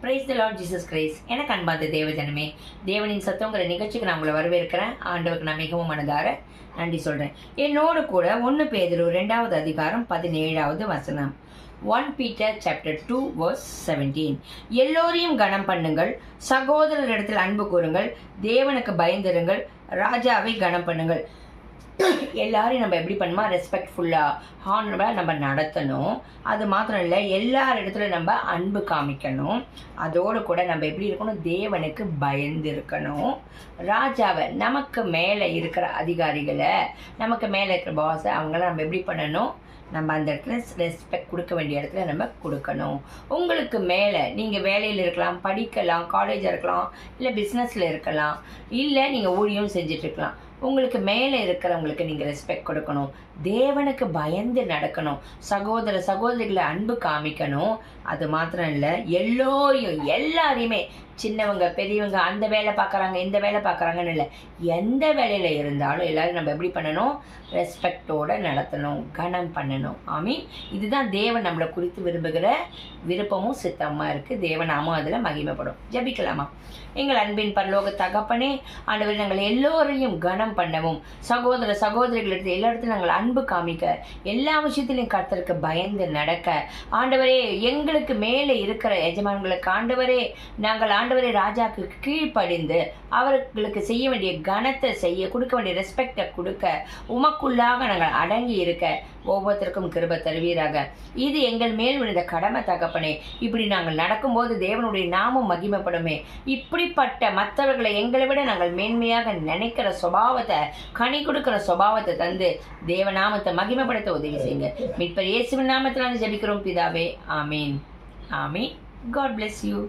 Praise the Lord Jesus Christ. எனக்கு அன்பார்ந்த தேவஜனமே, தேவனின் சத்தங்கிற நிகழ்ச்சிக்கு நான் உங்களை வரவேற்கிறேன். ஆண்டவருக்கு நான் மிகவும் மனதார நன்றி சொல்கிறேன். என்னோடு கூட 1 பேதுரு 2வது அதிகாரம் 17வது வசனம். 1 Peter chapter 2 verse 17. எல்லோரையும் கனம் பண்ணுங்கள், சகோதரரிடத்தில் அன்பு கூறுங்கள், தேவனுக்கு பயந்திருங்கள், ராஜாவை கனம் பண்ணுங்கள். எல்லாரையும் நம்ம எப்படி பண்ணுமா, ரெஸ்பெக்ட்ஃபுல்லாக ஹானரபுளாக நம்ம நடத்தணும். அது மாத்திரம் இல்லை, எல்லார் இடத்துல நம்ம அன்பு காமிக்கணும். அதோடு கூட நம்ம எப்படி இருக்கணும், தேவனுக்கு பயந்து இருக்கணும். ராஜாவை, நமக்கு மேலே இருக்கிற அதிகாரிகளை, நமக்கு மேலே இருக்கிற பாஸை, அவங்கள நம்ம எப்படி பண்ணணும், நம்ம அந்த இடத்துல ரெஸ்பெக்ட் கொடுக்க வேண்டிய இடத்துல நம்ம கொடுக்கணும். உங்களுக்கு மேலே நீங்கள் வேலையில் இருக்கலாம், படிக்கலாம், காலேஜாக இருக்கலாம், இல்லை பிஸ்னஸில் இருக்கலாம், இல்லை நீங்கள் ஊழியம் செஞ்சிட்ருக்கலாம். உங்களுக்கு மேலே இருக்கிறவங்களுக்கு நீங்கள் ரெஸ்பெக்ட் கொடுக்கணும். தேவனுக்கு பயந்து நடக்கணும். சகோதரிகளை அன்பு காமிக்கணும். அது மாத்திரம் இல்லை, எல்லாரையுமே சின்னவங்க பெரியவங்க, அந்த வேலை பார்க்குறாங்க இந்த வேலை பார்க்குறாங்கன்னு இல்லை, எந்த வேலையில் இருந்தாலும் எல்லோரும் நம்ம எப்படி பண்ணணும், ரெஸ்பெக்டோடு நடத்தணும், கனம் பண்ணணும். ஆமீன். இதுதான் தேவன் நம்மளை குறித்து விரும்புகிற விருப்பமும் சித்தமாக இருக்குது. தேவனாமும் அதில் மகிமைப்படும். ஜெபிக்கலாமா? எங்கள் அன்பின் பரலோக தகப்பனே, ஆண்டவர், நாங்கள் எல்லோரையும் கனம் பண்ணவும், சகோதரிகளிடத்தில் எல்லா இடத்துலையும் நாங்கள் அன்பு காமிக்க, எல்லா விஷயத்திலையும் கர்த்தருக்கு பயந்து நடக்க, ஆண்டவரே, எங்களுக்கு மேலே இருக்கிற எஜமான்களுக்கு ஆண்டவரே, நாங்கள் ஆண்டவரே ராஜாக்கு கீழ்ப்படிந்து அவர்களுக்கு செய்ய வேண்டிய கனத்தை செய்ய, கொடுக்க வேண்டிய ரெஸ்பெக்டை கொடுக்க, உமக்குள்ளாக நாங்கள் அடங்கி இருக்க ஒவ்வொருத்தருக்கும் கிருபை தருவீராக. இது எங்கள் மேல் விழுந்த கடமை தகப்பனே. இப்படி நாங்கள் நடக்கும்போது தேவனுடைய நாமம் மகிமைப்படுமே. இப்படிப்பட்ட மற்றவர்களை எங்களை விட நாங்கள் மேன்மையாக நினைக்கிற சுபாவத்தை, கனி கொடுக்கிற சுபாவத்தை தந்து தேவநாமத்தை மகிமைப்படுத்த உதவி செய்யுங்க. மீட்பர் இயேசுவின் நாமத்தில் ஜெபிக்கிறோம் பிதாவே. ஆமீன். ஆமீன். God bless you.